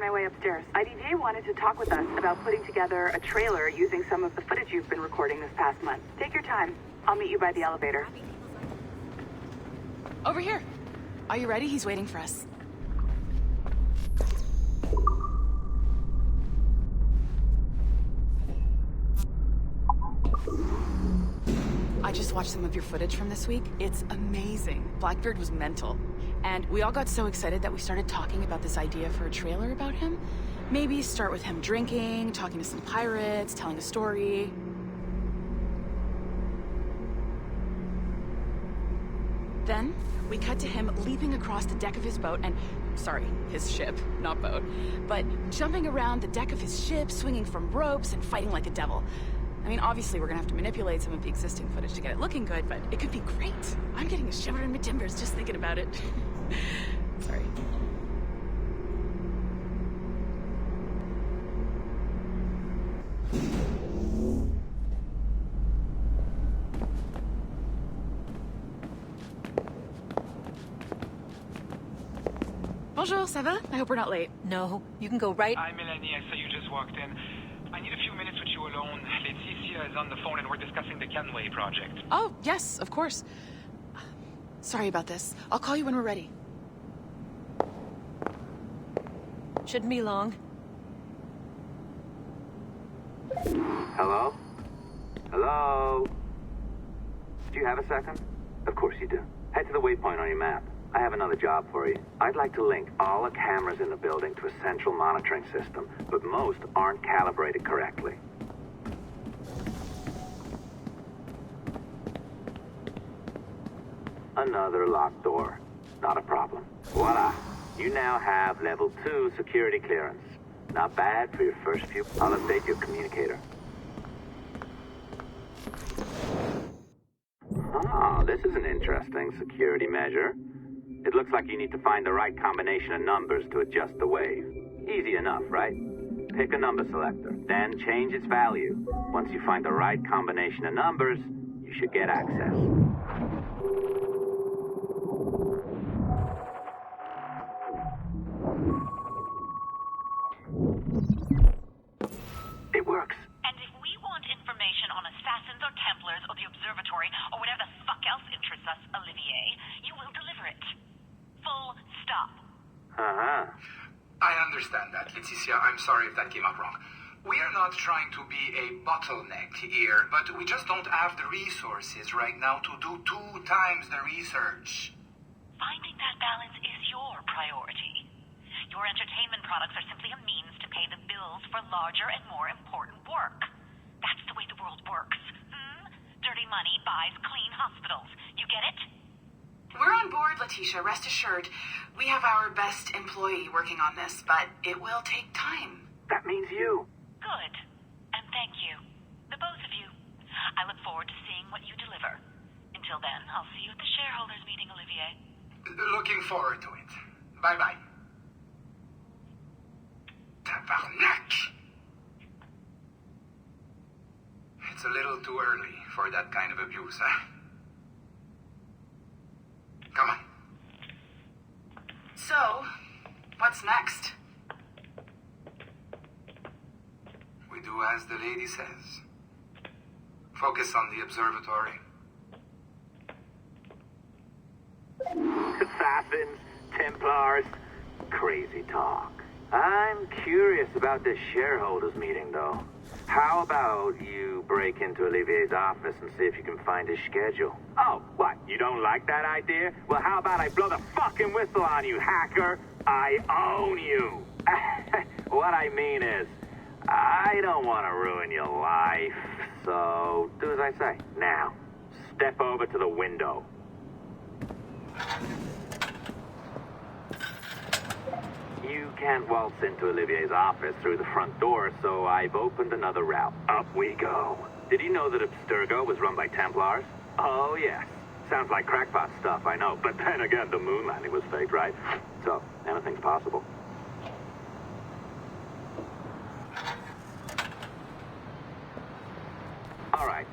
on my way upstairs. IDJ wanted to talk with us about putting together a trailer using some of the footage you've been recording this past month. Take your time. I'll meet you by the elevator. Over here. Are you ready? He's waiting for us. I just watched some of your footage from this week. It's amazing. Blackbeard was mental. And we all got so excited that we started talking about this idea for a trailer about him. Maybe start with him drinking, talking to some pirates, telling a story. Then, we cut to him leaping across the deck of his boat and... Sorry, his ship, not boat. But jumping around the deck of his ship, swinging from ropes, and fighting like a devil. I mean, obviously we're gonna have to manipulate some of the existing footage to get it looking good, but it could be great. I'm getting a shiver in my timbers just thinking about it. Sorry. Bonjour, ça va? I hope we're not late. No, you can go right... Hi, Melanie. I saw you just walked in. I need a few minutes with you alone. Laeticia is on the phone and we're discussing the Canway project. Oh, yes, of course. Sorry about this. I'll call you when we're ready. Shouldn't be long. Hello? Hello? Do you have a second? Of course you do. Head to the waypoint on your map. I have another job for you. I'd like to link all the cameras in the building to a central monitoring system, but most aren't calibrated correctly. Another locked door. Not a problem. Voila. You now have level 2 security clearance. Not bad for your first few... I'll update your communicator. Ah, this is an interesting security measure. It looks like you need to find the right combination of numbers to adjust the wave. Easy enough, right? Pick a number selector, then change its value. Once you find the right combination of numbers, you should get access. It works. And if we want information on assassins or Templars or the observatory or whatever the fuck else interests us, Olivier, you will deliver it. Full stop. Uh-huh. I understand that, Laeticia. I'm sorry if that came out wrong. We are not trying to be a bottleneck here, but we just don't have the resources right now to do 2 times the research. Finding that balance is your priority. Your entertainment products are simply a means to pay the bills for larger and more important work. That's the way the world works. Dirty money buys clean hospitals. You get it? We're on board, Letitia, rest assured. We have our best employee working on this, but it will take time. That means you. Good. And thank you. The both of you. I look forward to seeing what you deliver. Until then, I'll see you at the shareholders meeting, Olivier. Looking forward to it. Bye-bye. Tabarnak! It's a little too early for that kind of abuse, huh? Come on. So, what's next? We do as the lady says. Focus on the observatory. Assassins, Templars, crazy talk. I'm curious about this shareholders meeting, though. How about you break into Olivier's office and see if you can find his schedule? Oh, what? You don't like that idea? Well, how about I blow the fucking whistle on you, hacker? I own you. What I mean is, I don't want to ruin your life. So, do as I say. Now, step over to the window. You can't waltz into Olivier's office through the front door, so I've opened another route. Up we go. Did you know that Abstergo was run by Templars? Oh, yes. Sounds like crackpot stuff, I know. But then again, the moon landing was faked, right? So, anything's possible. All right.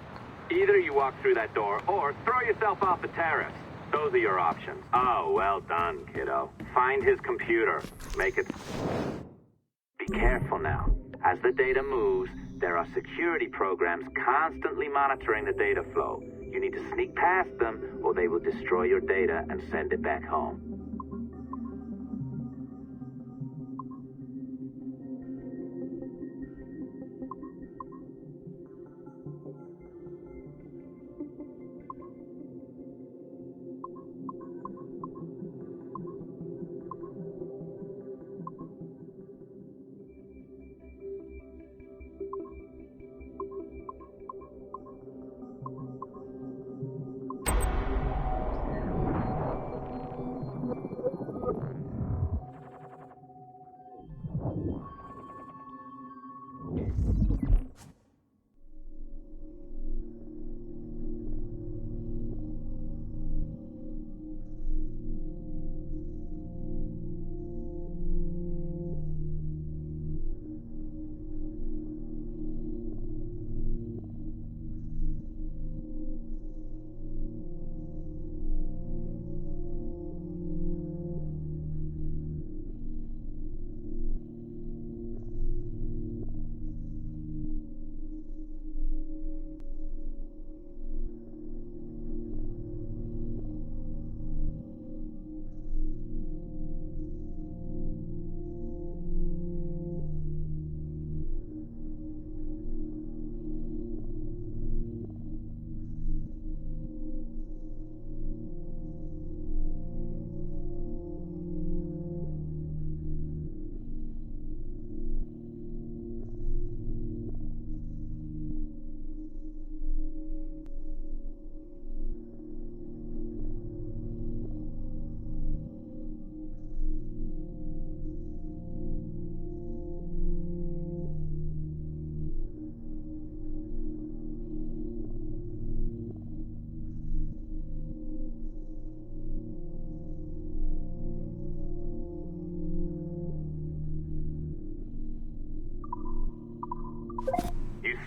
Either you walk through that door, or throw yourself off the terrace. Those are your options. Oh, well done, kiddo. Find his computer. Make it... careful now. As the data moves, there are security programs constantly monitoring the data flow. You need to sneak past them, or they will destroy your data and send it back home.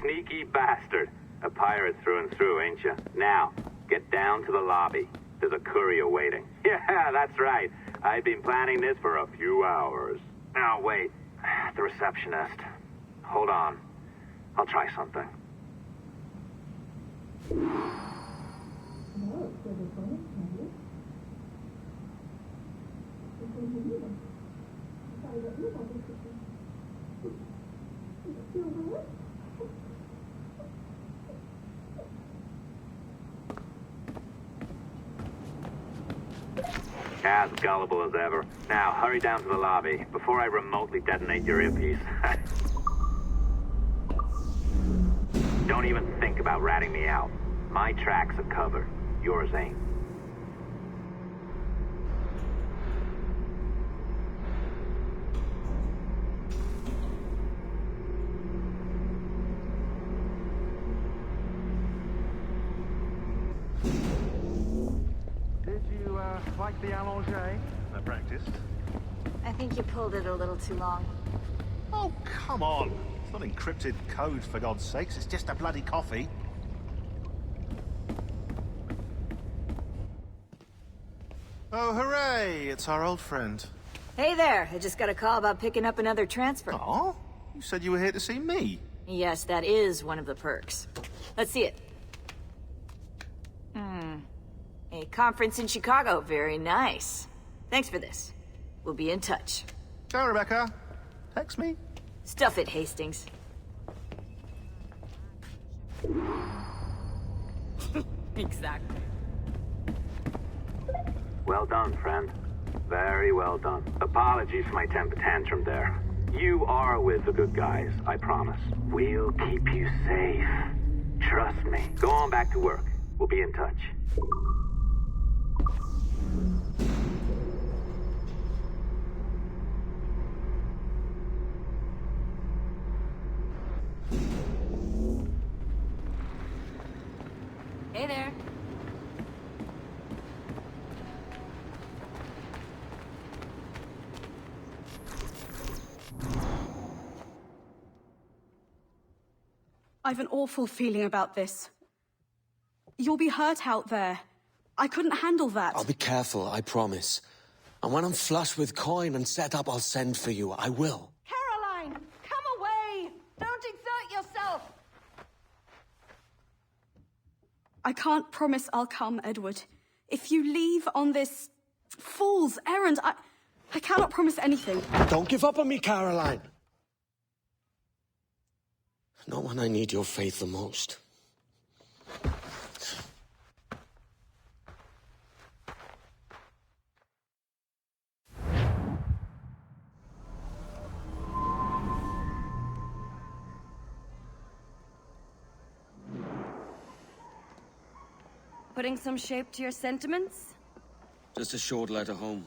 Sneaky bastard. A pirate through and through, ain't you? Now, get down to the lobby. There's a courier waiting. Yeah, that's right. I've been planning this for a few hours. Now, wait. The receptionist. Hold on. I'll try something. As gullible as ever. Now, hurry down to the lobby before I remotely detonate your earpiece. Don't even think about ratting me out. My tracks are covered. Yours ain't. Like the allongé? I practiced. I think you pulled it a little too long. Oh, come on. It's not encrypted code, for God's sakes. It's just a bloody coffee. Oh, hooray! It's our old friend. Hey there. I just got a call about picking up another transfer. Oh? You said you were here to see me. Yes, that is one of the perks. Let's see it. A conference in Chicago. Very nice. Thanks for this. We'll be in touch. Go, Rebecca. Text me. Stuff it, Hastings. Exactly. Well done, friend. Very well done. Apologies for my temper tantrum there. You are with the good guys, I promise. We'll keep you safe. Trust me. Go on back to work. We'll be in touch. Hey there. I've an awful feeling about this. You'll be hurt out there. I couldn't handle that. I'll be careful, I promise. And when I'm flush with coin and set up, I'll send for you. I will. Caroline, come I can't promise I'll come, Edward. If you leave on this fool's errand, I cannot promise anything. Don't give up on me, Caroline. Not when I need your faith the most. Putting some shape to your sentiments? Just a short letter home.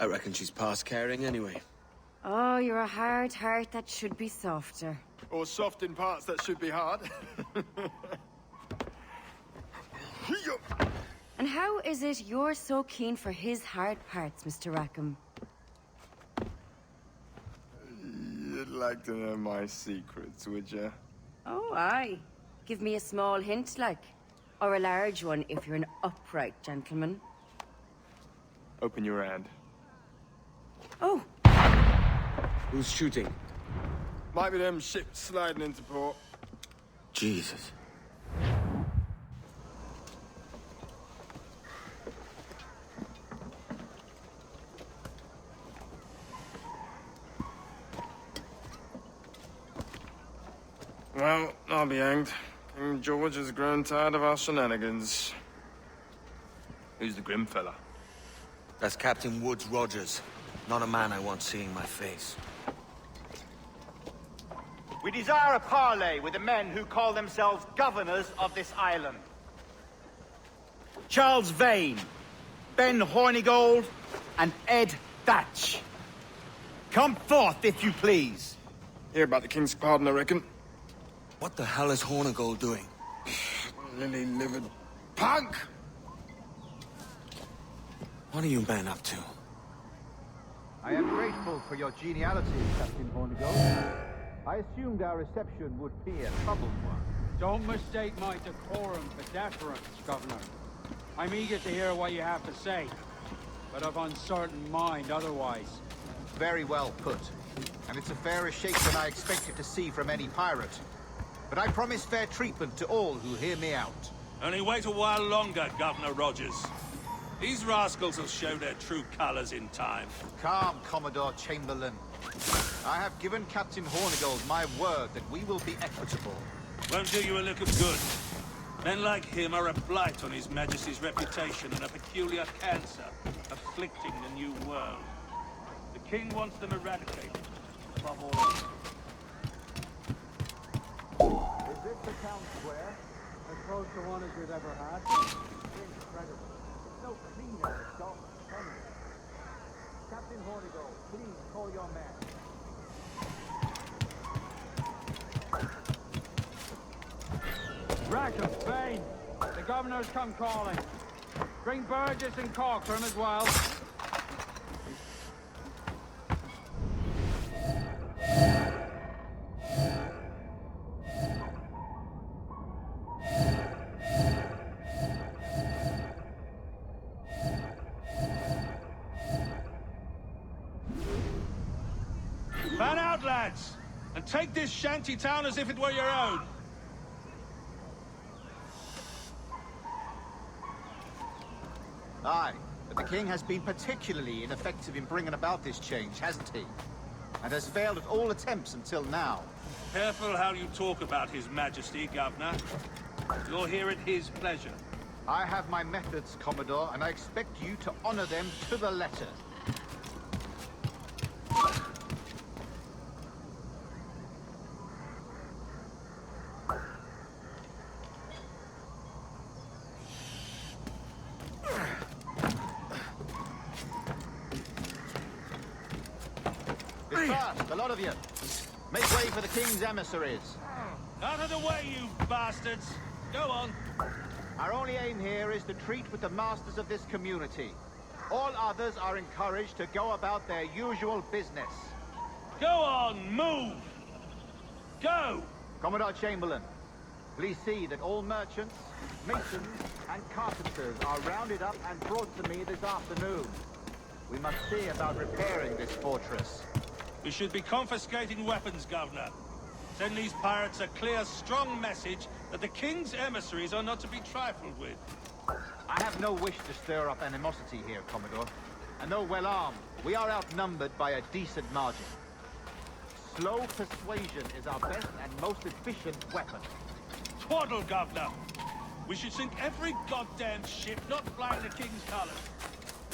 I reckon she's past caring anyway. Oh, you're a hard heart that should be softer. Or soft in parts that should be hard. And how is it you're so keen for his hard parts, Mr. Rackham? You'd like to know my secrets, would you? Oh, aye. Give me a small hint, like. Or a large one, if you're an upright gentleman. Open your hand. Oh. Who's shooting? Might be them ships sliding into port. Jesus. Well, I'll be hanged. King George has grown tired of our shenanigans. Who's the grim fella? That's Captain Woods Rogers. Not a man I want seeing my face. We desire a parley with the men who call themselves governors of this island. Charles Vane, Ben Hornigold, and Ed Thatch. Come forth, if you please. Hear about the King's pardon, I reckon. What the hell is Hornigold doing? Lily-livered punk! What are you men up to? I am grateful for your geniality, Captain Hornigold. I assumed our reception would be a troubled one. Don't mistake my decorum for deference, Governor. I'm eager to hear what you have to say, but of uncertain mind otherwise. Very well put. And it's a fairer shake than I expected to see from any pirate. But I promise fair treatment to all who hear me out. Only wait a while longer, Governor Rogers. These rascals will show their true colors in time. Calm, Commodore Chamberlain. I have given Captain Hornigold my word that we will be equitable. Won't do you a lick of good. Men like him are a blight on His Majesty's reputation and a peculiar cancer afflicting the New World. The King wants them eradicated, above all else. Is this the town square? As close to one as we've ever had. Incredible. It's so clean and dark and sunny. Captain Hornigold, please call your man. Rackham, Vane, the Governor's come calling. Bring Burgess and Cockram as well. Fan out, lads, and take this shanty town as if it were your own. Aye, but the King has been particularly ineffective in bringing about this change, hasn't he? And has failed at all attempts until now. Careful how you talk about His Majesty, Governor. You're here at his pleasure. I have my methods, Commodore, and I expect you to honor them to the letter. Fast, a lot of you. Make way for the King's emissaries. Out of the way, you bastards! Go on. Our only aim here is to treat with the masters of this community. All others are encouraged to go about their usual business. Go on, move! Go! Commodore Chamberlain, please see that all merchants, masons, and carpenters are rounded up and brought to me this afternoon. We must see about repairing this fortress. We should be confiscating weapons, Governor. Send these pirates a clear, strong message that the King's emissaries are not to be trifled with. I have no wish to stir up animosity here, Commodore. And though well armed, we are outnumbered by a decent margin. Slow persuasion is our best and most efficient weapon. Twaddle, Governor! We should sink every goddamn ship not flying the King's colours.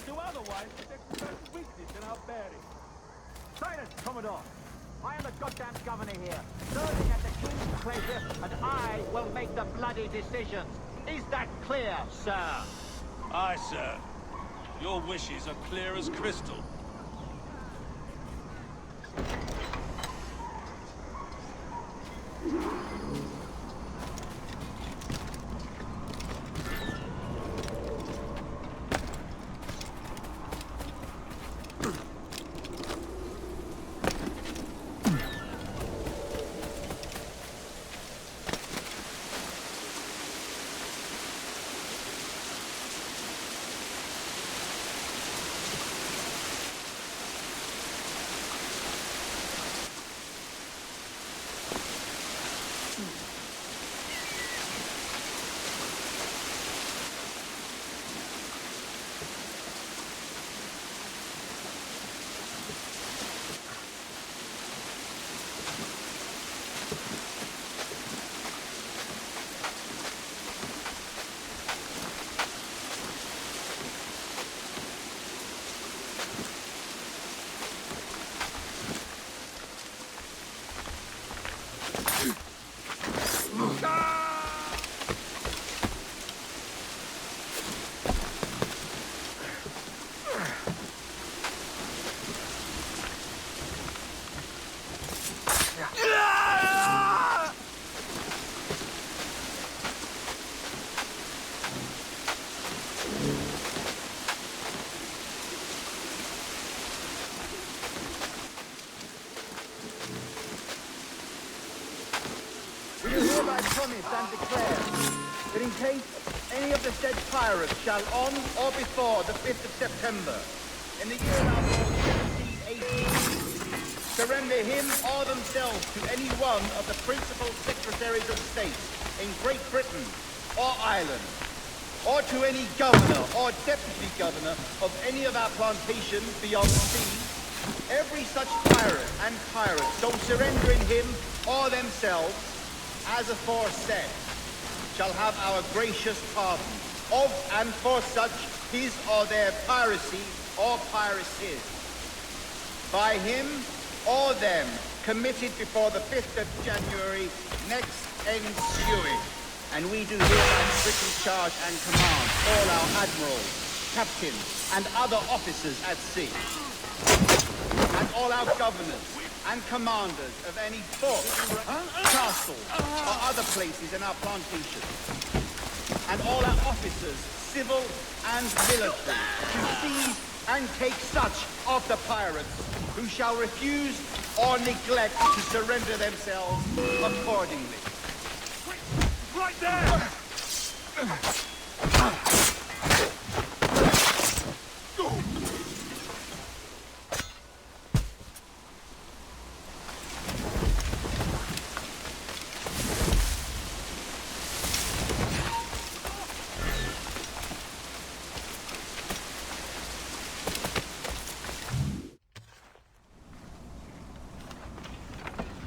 Do otherwise, detect a weakness in our bearing. Silence, Commodore! I am the goddamn governor here, serving at the King's pleasure, and I will make the bloody decisions. Is that clear, sir? Aye, sir. Your wishes are clear as crystal. hereby promise and declare that in case any of the said pirates shall on or before the 5th of September, in the year of our Lord 1718, surrender him or themselves to any one of the principal secretaries of state in Great Britain or Ireland, or to any governor or deputy governor of any of our plantations beyond the sea, every such pirate and pirate so surrendering him or themselves, as aforesaid, shall have our gracious pardon of and for such his or their piracy or piracies, by him or them committed before the 5th of January next ensuing. And we do hereby strictly charge and command all our admirals, captains, and other officers at sea, and all our governors and commanders of any fort, castles, or other places in our plantation, and all our officers, civil and military, to seize and take such of the pirates who shall refuse or neglect to surrender themselves accordingly. Right there!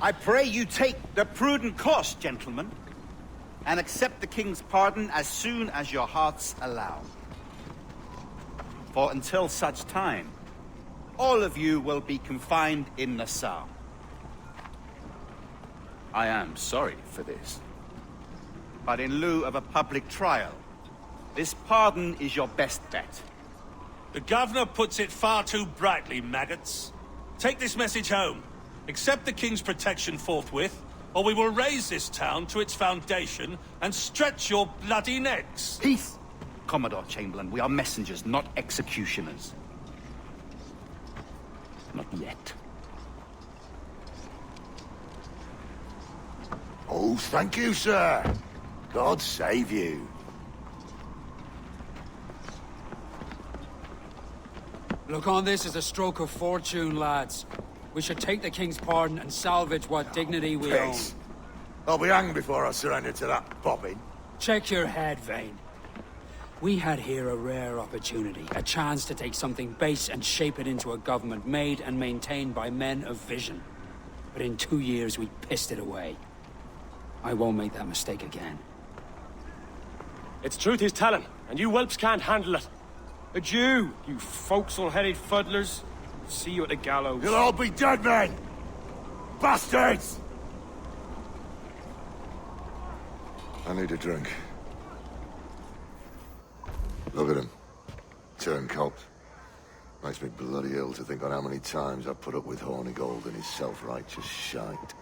I pray you take the prudent course, gentlemen, and accept the king's pardon as soon as your hearts allow. For until such time, all of you will be confined in Nassau. I am sorry for this, but in lieu of a public trial, this pardon is your best bet. The governor puts it far too brightly, maggots. Take this message home. Accept the king's protection forthwith, or we will raise this town to its foundation and stretch your bloody necks. Peace, Commodore Chamberlain. We are messengers, not executioners. Not yet. Oh, thank you, sir. God save you. Look on this as a stroke of fortune, lads. We should take the king's pardon and salvage what dignity we own. Piss. I'll be hanged before I surrender to that bobbin. Check your head, Vane. We had here a rare opportunity, a chance to take something base and shape it into a government made and maintained by men of vision. But in 2 years, we pissed it away. I won't make that mistake again. It's truth he's telling, and you whelps can't handle it. Adieu, you forecastle-headed fuddlers. See you at the gallows. You'll all be dead men! Bastards! I need a drink. Look at him. Turncoat. Makes me bloody ill to think on how many times I've put up with Hornigold and his self-righteous shite.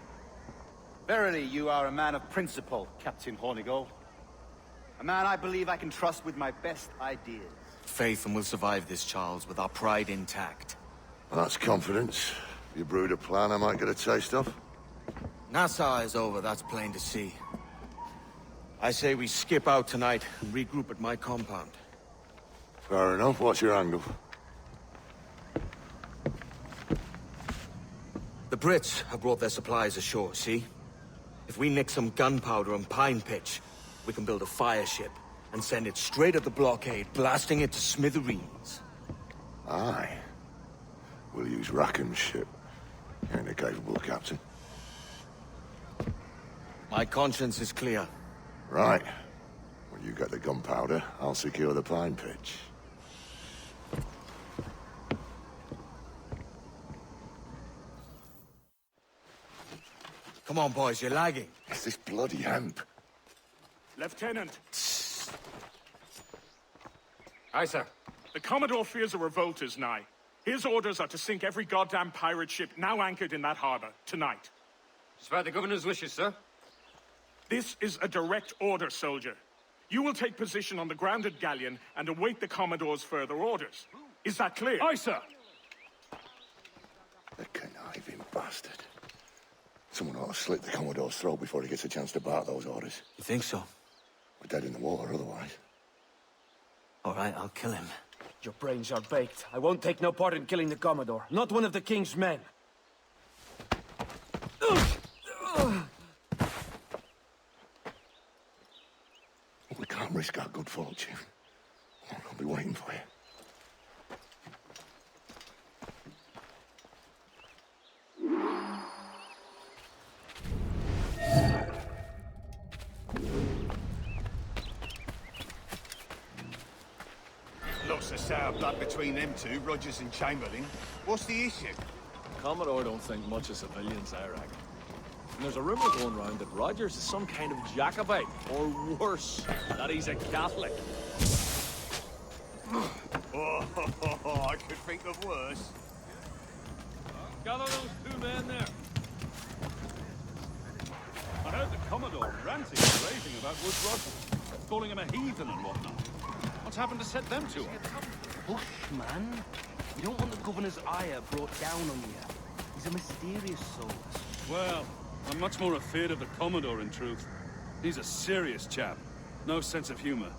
Verily, you are a man of principle, Captain Hornigold. A man I believe I can trust with my best ideas. Faith, and we'll survive this, Charles, with our pride intact. Well, that's confidence. You brewed a plan I might get a taste of? Nassau is over, that's plain to see. I say we skip out tonight and regroup at my compound. Fair enough. What's your angle? The Brits have brought their supplies ashore, see? If we nick some gunpowder and pine pitch, we can build a fire ship and send it straight at the blockade, blasting it to smithereens. Aye. We'll use Rackham's ship. You ain't a capable captain. My conscience is clear. Right. When you get the gunpowder, I'll secure the pine pitch. Come on, boys, you're lagging. It's this bloody hemp. Lieutenant! Aye, sir. The Commodore fears a revolt is nigh. His orders are to sink every goddamn pirate ship now anchored in that harbor, tonight. It's by the governor's wishes, sir. This is a direct order, soldier. You will take position on the grounded galleon and await the Commodore's further orders. Is that clear? Aye, sir. The conniving bastard. Someone ought to slit the Commodore's throat before he gets a chance to bark those orders. You think so? We're dead in the water otherwise. All right, I'll kill him. Your brains are baked. I won't take no part in killing the Commodore. Not one of the King's men. We can't risk our good fortune. I'll be waiting for you. Lots of sour blood between them two, Rogers and Chamberlain. What's the issue? Commodore don't think much of civilians, I reckon. And there's a rumor going around that Rogers is some kind of Jacobite, or worse, that he's a Catholic. I could think of worse. Gather those two men there. I heard the Commodore ranting and raving about Woods Rogers, calling him a heathen and whatnot. What's happened to set them two up? Hush, man. You don't want the governor's ire brought down on you. He's a mysterious soul. Well, I'm much more afraid of the Commodore, in truth. He's a serious chap. No sense of humor.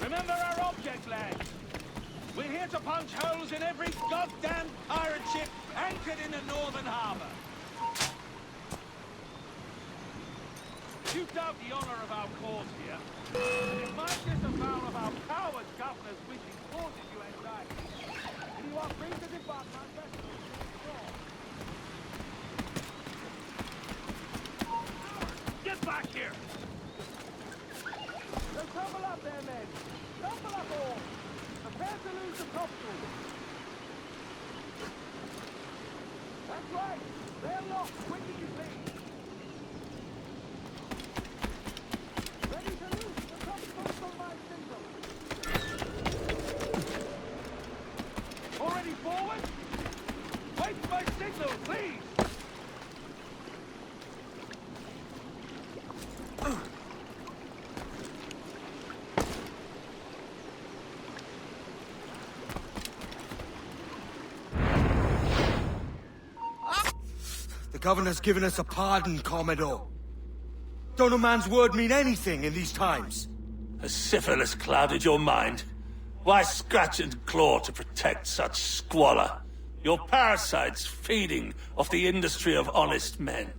Remember our object, lads. We're here to punch holes in every goddamn pirate ship anchored in the northern harbor. You doubt the honor of our cause here, and it might disavow of our coward governor's wishing causes you anxiety. And you are free to depart my vessel. Get back here! So tumble up there, men! Tumble up all! Prepare to lose the topsail! That's right! They're locked, quick as you please! Ready to lose the topsail from my signal! Already forward? Wait for my signal, please! Governor's given us a pardon, Commodore. Don't a man's word mean anything in these times? Has syphilis clouded your mind? Why scratch and claw to protect such squalor? Your parasites feeding off the industry of honest men.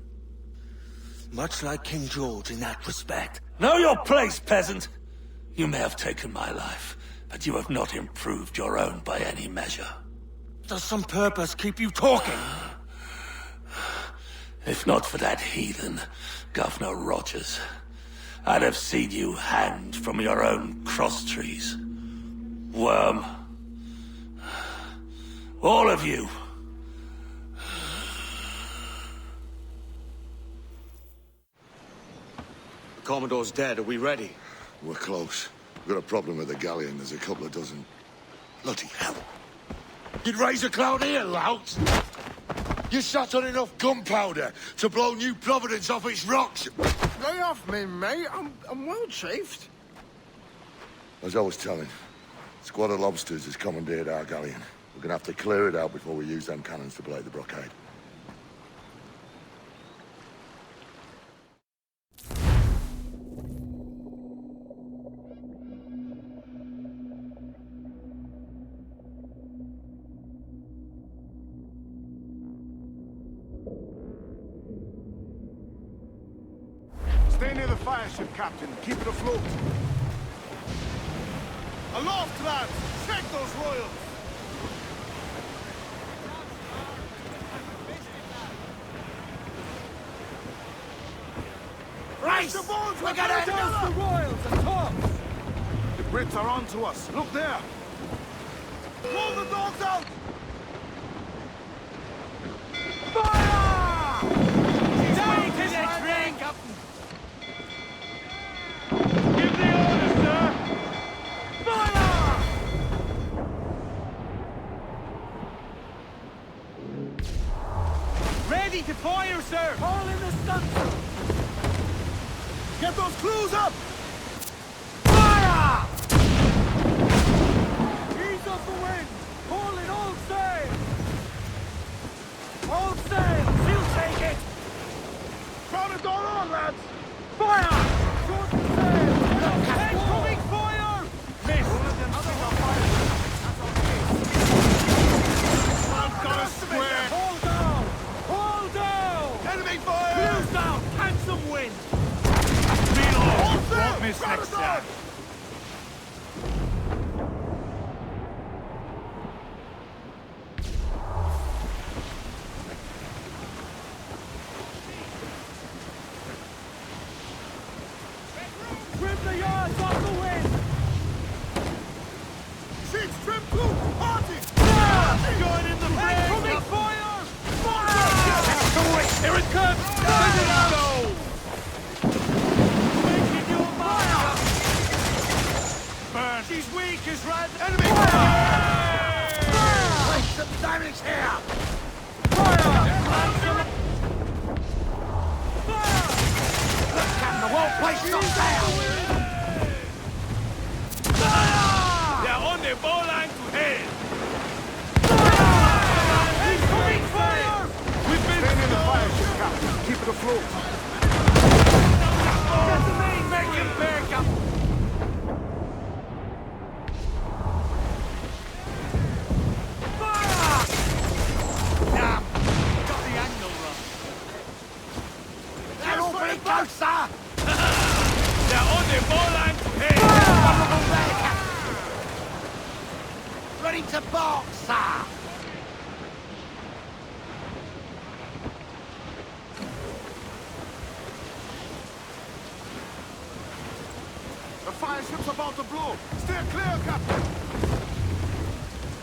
Much like King George in that respect. Know your place, peasant! You may have taken my life, but you have not improved your own by any measure. Does some purpose keep you talking? If not for that heathen, Governor Rogers, I'd have seen you hanged from your own cross-trees. Worm. All of you. The Commodore's dead. Are we ready? We're close. We've got a problem with the galleon. There's a couple of dozen. Bloody hell. You'd raise a cloud here, lout! You sat on enough gunpowder to blow New Providence off its rocks! Lay off me, mate. I'm well chafed. As I was telling, a squad of lobsters has commandeered our galleon. We're gonna have to clear it out before we use them cannons to blow the blockade. Stay near the fire ship, Captain. Keep it afloat. Aloft, lads! Take those royals! Race! We're gonna toast the royals and tops! The Brits are on to us. Look there! Pull the dogs out! Fire! Down to the drink! Give the orders, sir! Fire! Ready to fire, sir! All in the stunts! Get those crews up! Fire! Ease off the wind! Haul in all sail! All sail! She'll take it! Crowd it all on, lads! Fire! Short the sail! Incoming fire! Miss! I've got a square! Hold down! Hold down! Enemy fire! Crews down! Catch some wind! Won't miss next time. Trim the yards off the wind! Sheets, trim to! Party! Going in the break! Incoming fire! Fire! Here it comes! Send it out! Making your mark! Burn! She's weak as rat! Enemy Fire! Place some damage here! Fire! Captain, the whole place shot down! They're on the ball line to head! Incoming fire! We've been staying in the fire ship, Captain. Keep it afloat. Get the main! Make him back up! Fire! Damn! Got the angle wrong. They're all pretty close, sir! They're on the ball line to head! Ready to box, sir! The fire ship's about to blow. Steer clear, Captain!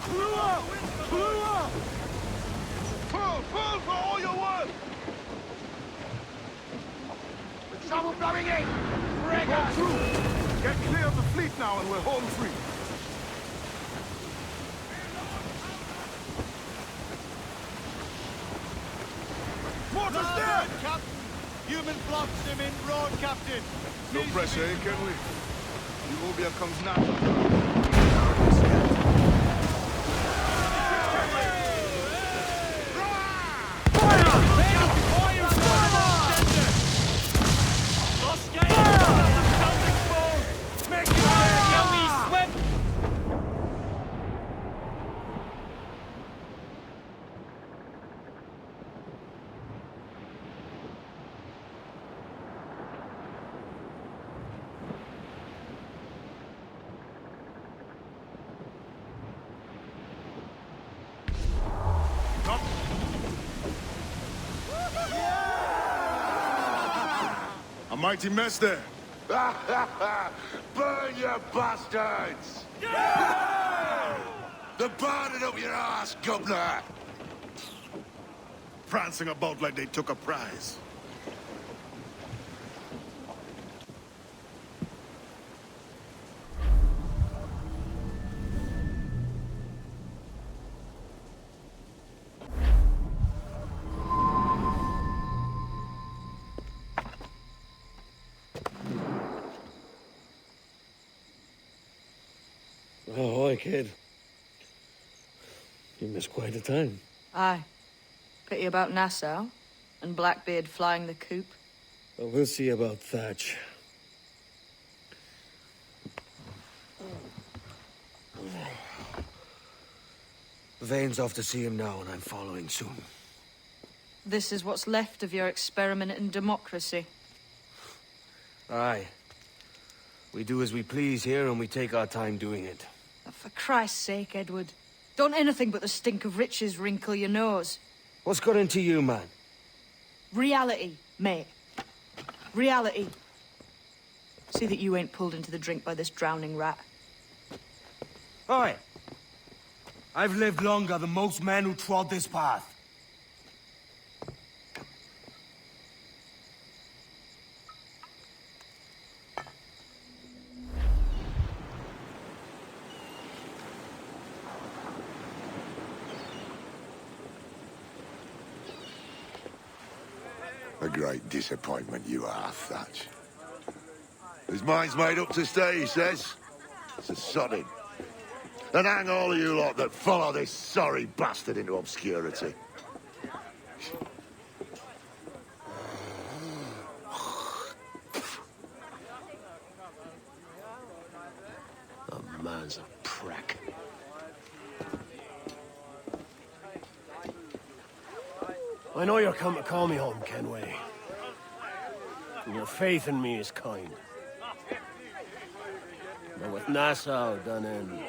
Blew up! Blew up! Pull for all your worth! The trouble blowing in! Go through! Get clear of the fleet now and we're home free. Mortars there! Captain! Human blocks them in broad, Captain! No pressure, eh, can we? The Obia comes natural. Fire! mighty mess there. Burn, you bastards! They're burning up your ass, governor! Prancing about like they took a prize. Oh, hi, kid. You missed quite a time. Aye. Pity about Nassau, and Blackbeard flying the coop. Well, we'll see about Thatch. Vane's off to see him now, and I'm following soon. This is what's left of your experiment in democracy. Aye. We do as we please here, and we take our time doing it. For Christ's sake, Edward. Don't anything but the stink of riches wrinkle your nose. What's got into you, man? Reality, mate. Reality. See that you ain't pulled into the drink by this drowning rat. Oi! I've lived longer than most men who trod this path. A great disappointment you are, Thatch. His mind's made up to stay, he says. It's a sodding. And hang all of you lot that follow this sorry bastard into obscurity. The man's a prick. I know you're come to call me home, Kenway. And your faith in me is kind. But with Nassau done in,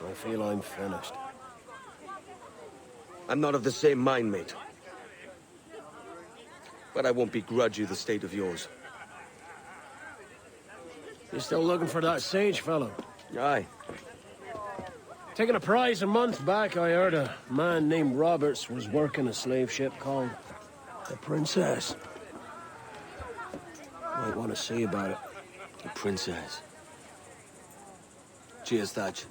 I feel I'm finished. I'm not of the same mind, mate. But I won't begrudge you the state of yours. You still looking for that sage fellow? Aye. Taking a prize a month back, I heard a man named Roberts was working a slave ship called the Princess. Might want to see about it. The Princess. Cheers, Thatch.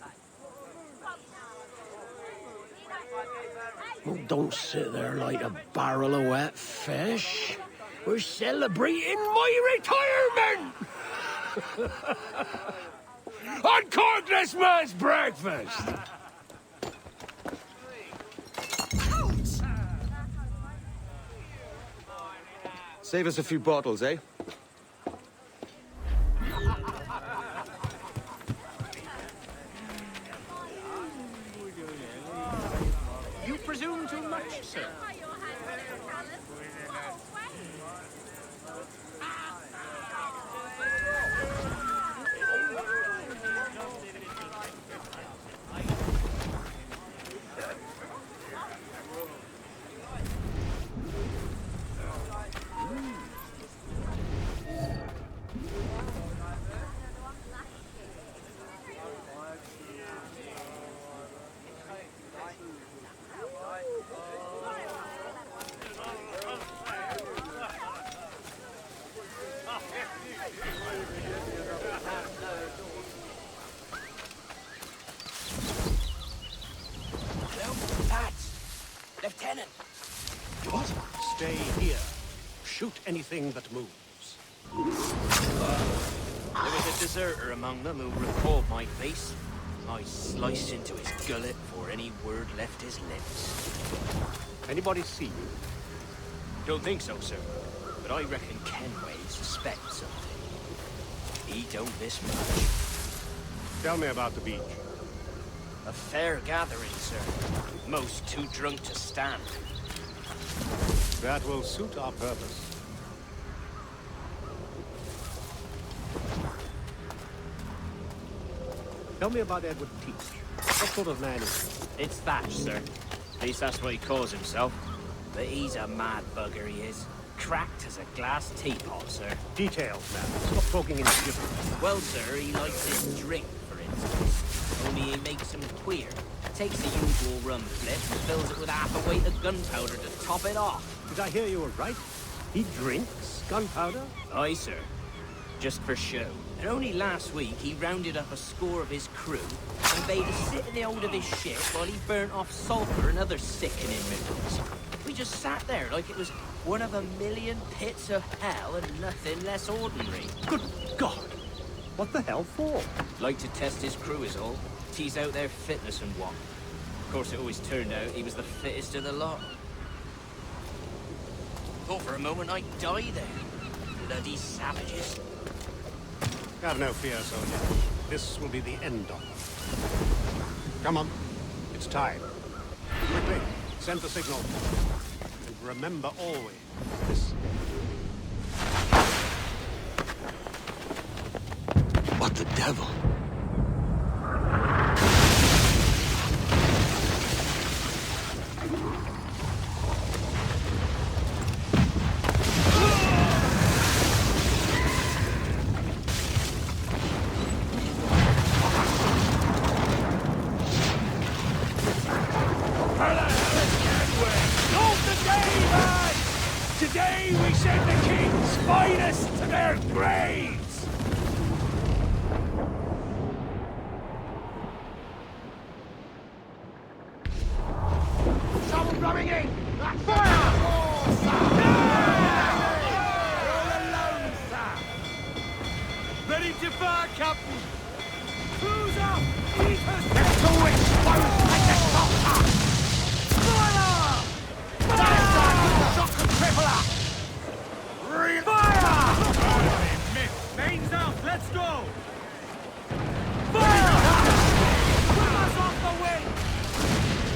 Well, don't sit there like a barrel of wet fish. We're celebrating my retirement! Uncork this man's breakfast! Save us a few bottles, eh? You presume too much, sir. Lieutenant! What? Stay here. Shoot anything that moves. There was a deserter among them who recalled my face. I sliced into his gullet before any word left his lips. Anybody see you? Don't think so, sir. But I reckon Kenway suspects something. He don't miss much. Tell me about the beach. A fair gathering, sir. Most too drunk to stand. That will suit our purpose. Tell me about Edward Teach. What sort of man is he? It's Thatch, sir. At least that's what he calls himself. But he's a mad bugger, he is. cracked as a glass teapot, sir. Details, man. Stop talking in gibberish. Well, sir, he likes his drink, for instance. Only he makes him queer. Takes the usual rum flip and fills it with half a weight of gunpowder to top it off. Did I hear you were right? He drinks gunpowder? Aye, sir. Just for show. And only last week he rounded up a score of his crew and bade us sit in the hold of his ship while he burnt off sulphur and other sickening minerals. We just sat there like it was one of a million pits of hell and nothing less ordinary. Good God! What the hell for? Like to test his crew is all. Tease out their fitness and what. Of course, it always turned out he was the fittest of the lot. Thought for a moment I'd die there. Bloody savages. Have no fear, soldier. This will be the end of them. Come on. It's time. Quickly, send the signal. And remember always, this... What the devil? Today we send the king's finest to their graves! Someone coming in! Fire! Ready to fire, Captain! Who's up? Let's go explode like a copper! Fire! Shock and crippler! Fire! Mains out, let's go! Fire! Put us off the way!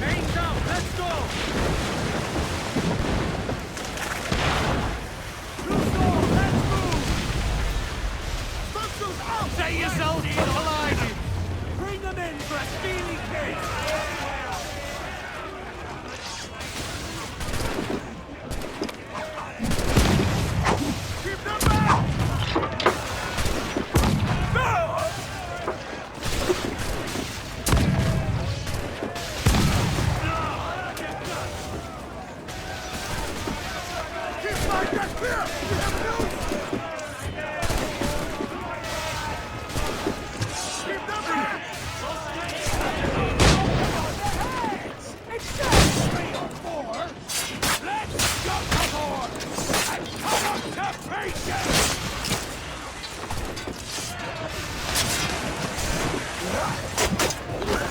Mains out, let's go! Loose off, let's move! Muscles out! Say yourself to colliding! Bring them in for a speedy case!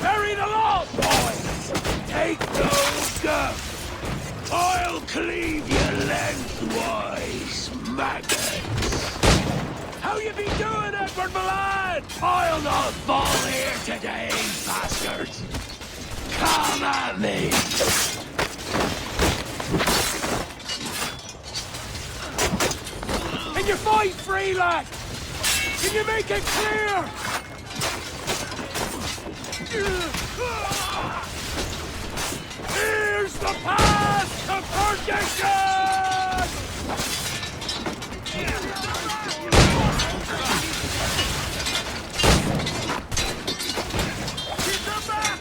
Bury the lot, boys! Take those guns! I'll cleave you lengthwise, maggots! How you be doing, Edward, my lad? I'll not fall here today, bastards! Come at me! Can you fight free, lad? Can you make it clear? Here's the path to perdition! Keep them back!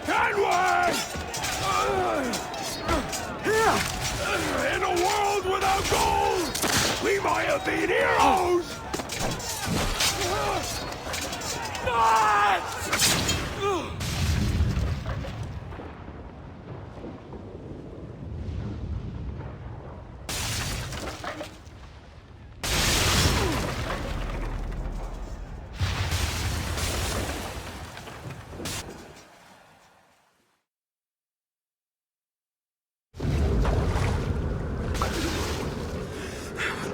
Can we? In a world without gold, we might have been heroes! Not!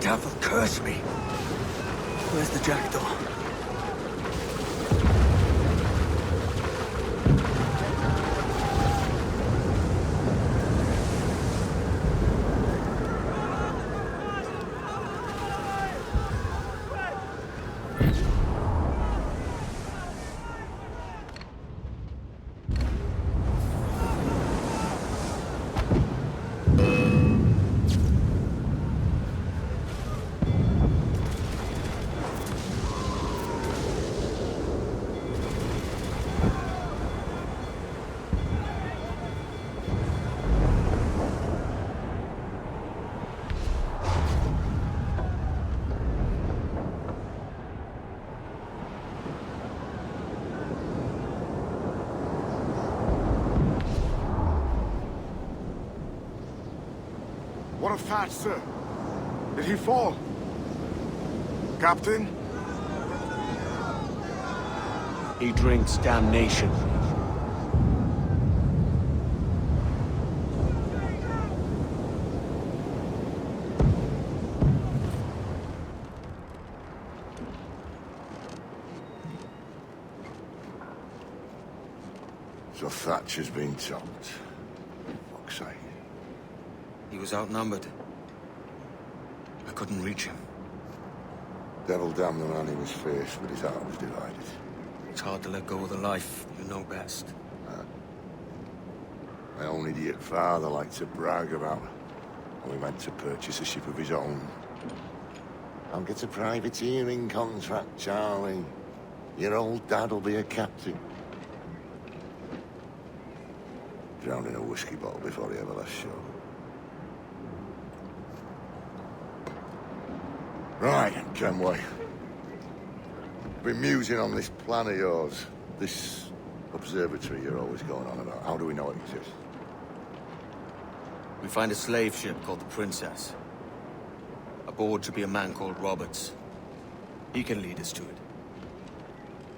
Devil curse me. Where's the jackdaw? What a fact, sir. Did he fall? Captain? He drinks damnation. So Thatcher's been topped. Fuck's sake. He was outnumbered. I couldn't reach him. Devil damn the man he was faced, but his heart was divided. It's hard to let go of the life you know best. My own idiot father liked to brag about when we went to purchase a ship of his own. I'll get a privateering contract, Charlie. Your old dad'll be a captain. Drowned in a whiskey bottle before he ever left shore. Right, Kenway. Been musing on this plan of yours. This observatory you're always going on about. How do we know it exists? We find a slave ship called the Princess. Aboard should be a man called Roberts. He can lead us to it.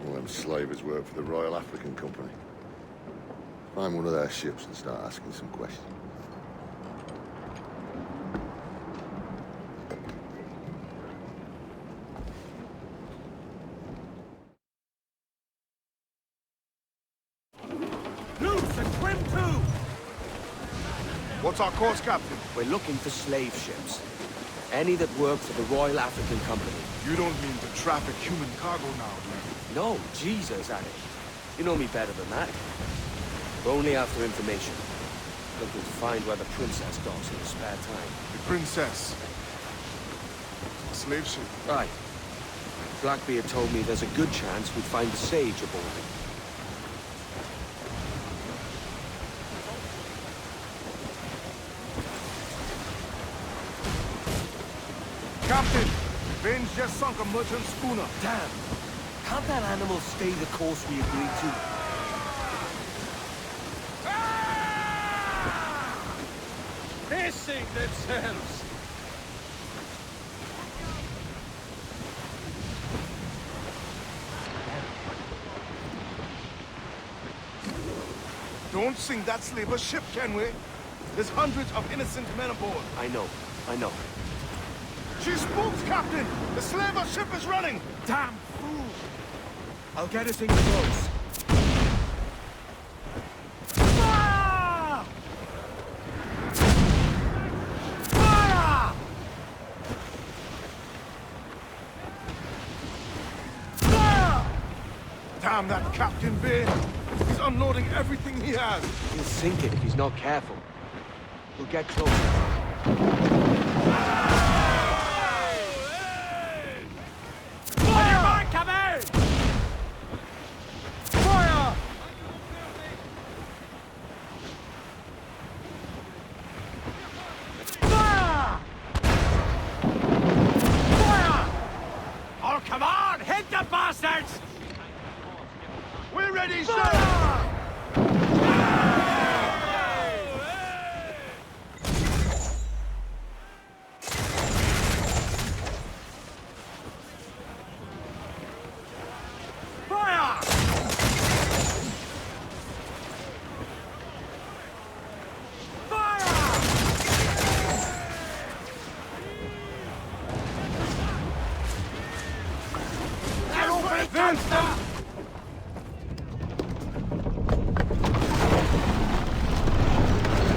All them slavers work for the Royal African Company. Find one of their ships and start asking some questions. Loose and swim too! What's our course, Captain? We're looking for slave ships. Any that work for the Royal African Company. You don't mean to traffic human cargo now, man? No, Jesus, Annie. You know me better than that. We're only after information. Looking to find where the Princess docks in her spare time. The Princess? A slave ship? Right. Blackbeard told me there's a good chance we'd find the Sage aboard. Captain! Vane's just sunk a merchant schooner. Damn! Can't that animal stay the course we agreed to? Pissing themselves! Don't sink that slaver ship, Kenway. There's hundreds of innocent men aboard. I know. She spooks, Captain! The slaver ship is running! Damn fool! I'll get us in close. Fire! Fire! Fire! Damn that Captain Vane! He's unloading everything he has. He'll sink it if he's not careful. We'll get closer. Fire! Come in! Fire! Fire! Fire! Oh, come on! Hit the bastards! We're ready, sir!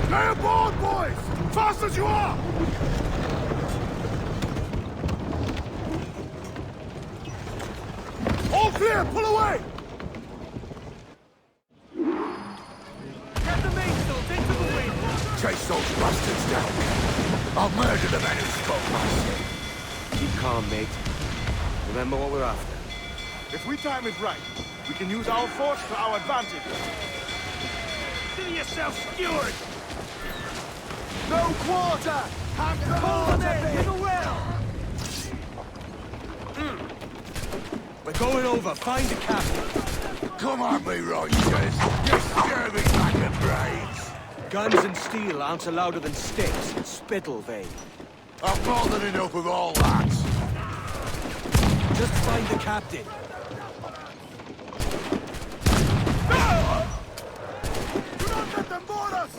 Stay aboard, boys! Fast as you are! All clear! Pull away! Get the mainsails into the wind! Chase those bastards down. I'll murder the man who spoke my shit. Keep calm, mate. Remember what we're after. If we time it right, we can use our force to our advantage. Do yourself steward! No quarter! Have the quarter in the well! We're going over. Find the captain. Come on, me Rogers. You scurvy bag of brains. Guns and steel aren't louder than sticks and spittle, Vane. I've more than enough of all that. Just find the captain. Do not let them board us!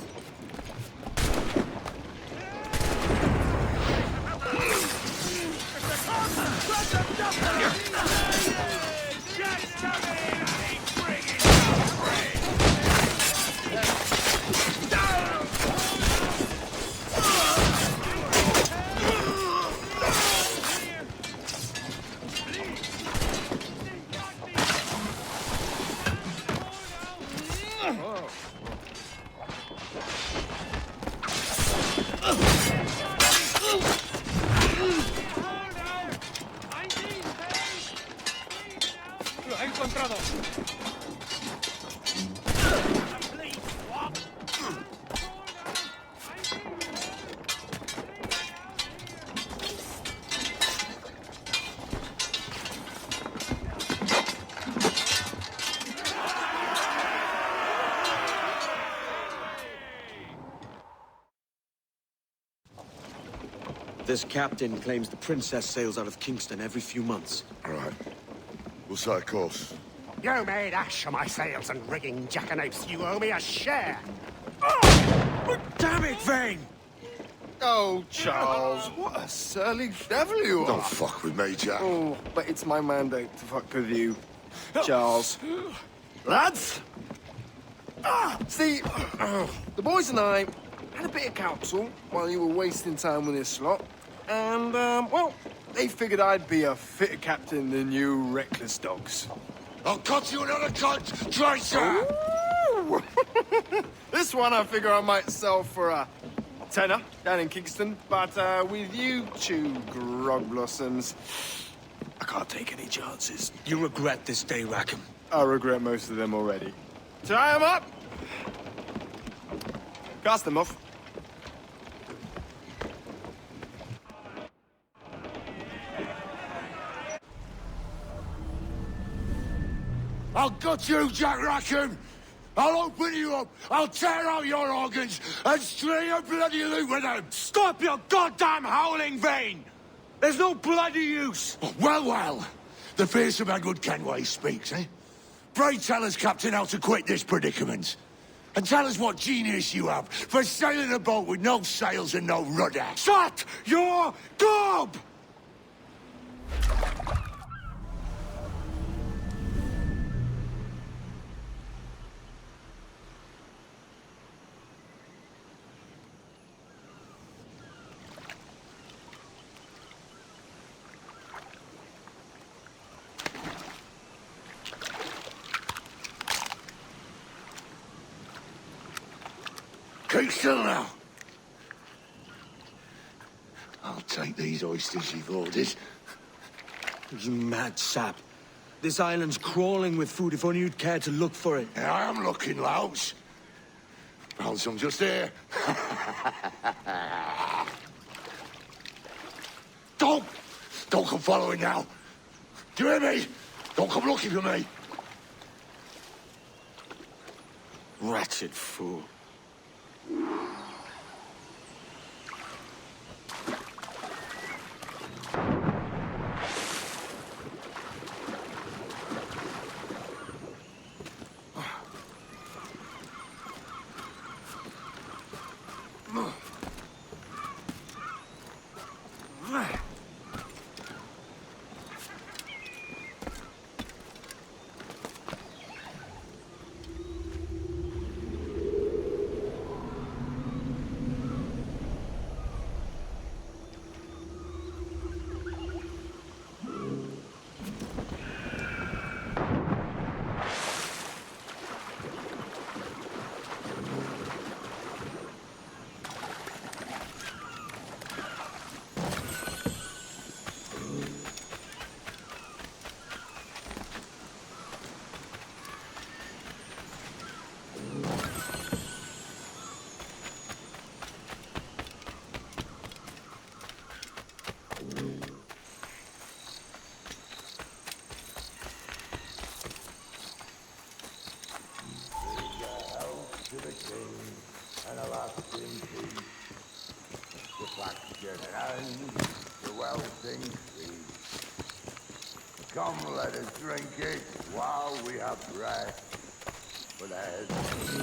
Lo he encontrado. This captain claims the princess sails out of Kingston every few months. All right. We'll set a course. You made ash of my sails and rigging, jackanapes. You owe me a share. Damn it, Vane! Oh, Charles, what a surly devil you are. Don't fuck with me, Jack. Oh, but it's my mandate to fuck with you, Charles. Lads! See, the boys and I had a bit of counsel while you were wasting time with this lot. And, well, they figured I'd be a fitter captain than you reckless dogs. I'll cut you another cunt, Tracer! This one I figure I might sell for a tenner down in Kingston, but with you two grog blossoms, I can't take any chances. You regret this day, Rackham. I regret most of them already. Tie them up! Cast them off. I'll gut you, Jack Rackham! I'll open you up, I'll tear out your organs, and string a bloody loot with them! Stop your goddamn howling, Vane! There's no bloody use! Well, well, the fearsome Edward Kenway speaks, eh? Pray tell us, Captain, how to quit this predicament. And tell us what genius you have for sailing a boat with no sails and no rudder. Shut your gob! Keep still now. I'll take these oysters you've ordered. You mad sap. This island's crawling with food if only you'd care to look for it. Yeah, I am looking, Louts. Found some just here. Don't come following now. Do you hear me? Don't come looking for me. Wretched fool. your hand, the wealth increase. Come, let us drink it while we have breath, for there's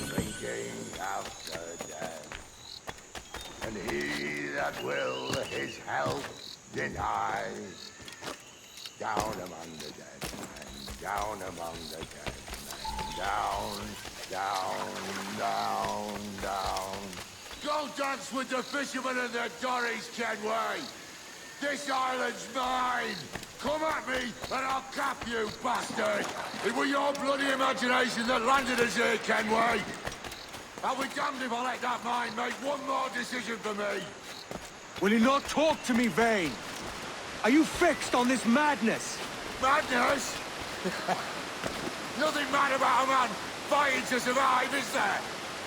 drinking after death. And he that will his health deny, down among the dead men, down among the dead men, down, down, down, down. Go dance with the fishermen and the dories, Kenway! This island's mine! Come at me, and I'll cap you, bastard! It was your bloody imagination that landed us here, Kenway! I'll be damned if I let that mind make one more decision for me! Will you not talk to me, Vayne? Are you fixed on this madness? Madness? Nothing mad about a man fighting to survive, is there?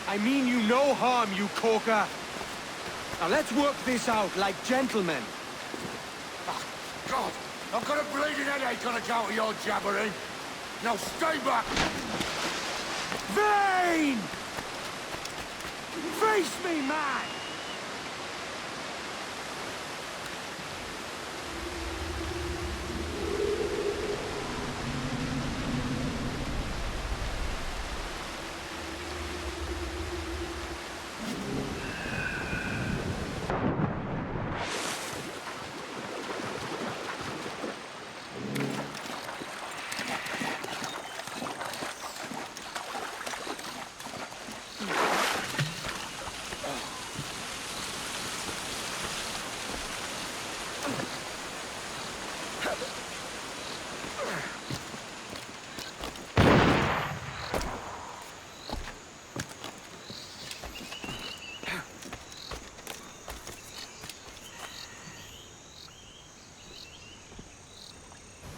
I mean you no harm, you corker. Now let's work this out like gentlemen. Oh, God! I've got a bleeding headache on account of your jabbering. Now stay back! Vayne! Face me, man!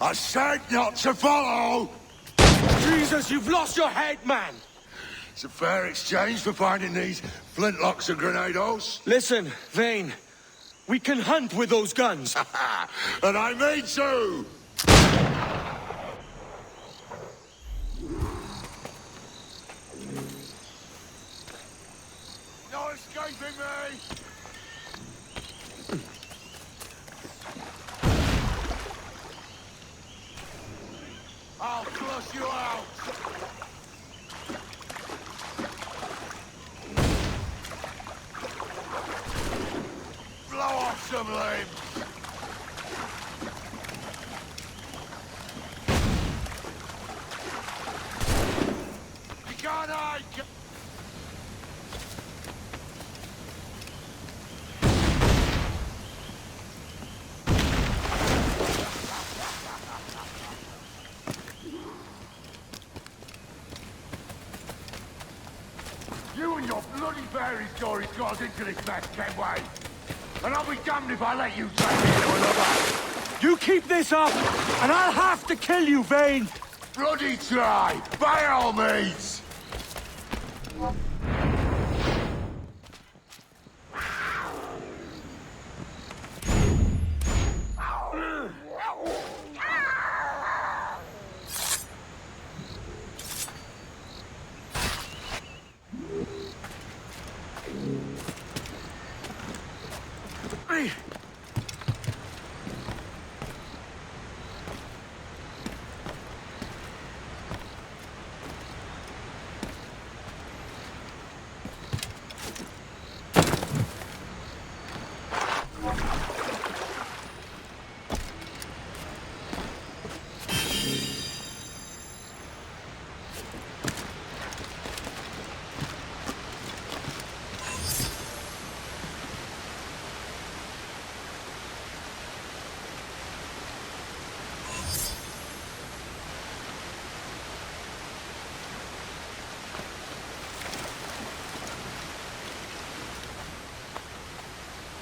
I said not to follow! Jesus, you've lost your head, man! It's a fair exchange for finding these flintlocks and grenados. Listen, Vayne. We can hunt with those guns. And I mean to! No escaping me! I'll flush you out! Blow off some limbs! You can't hide! You and your bloody fairy stories got us into this mess, Kenway. And I'll be damned if I let you drag me into another. You keep this up, and I'll have to kill you, Vayne. Bloody try, by all means.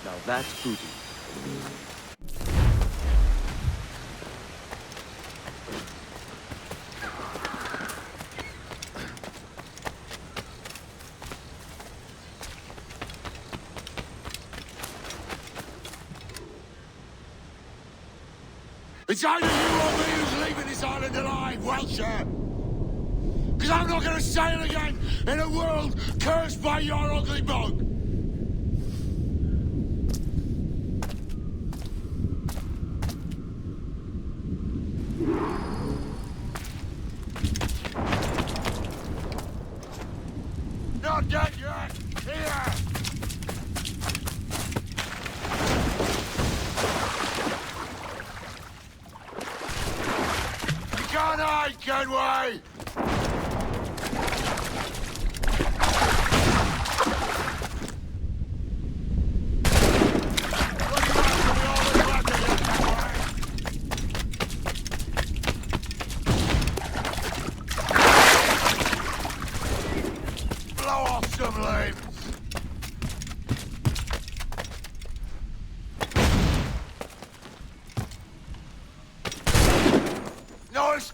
Now that's booty. It's either you or me who's leaving this island alive, Welcher! Because I'm not going to sail again in a world cursed by your ugly bug!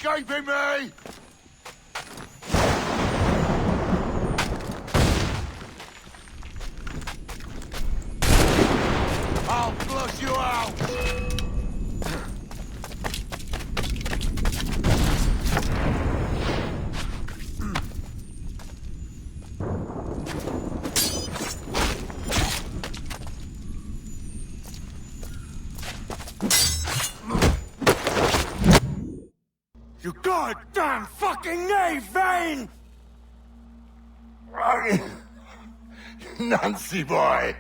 escaping me! I'll flush you out! You goddamn fucking knave, Vane! Nancy boy,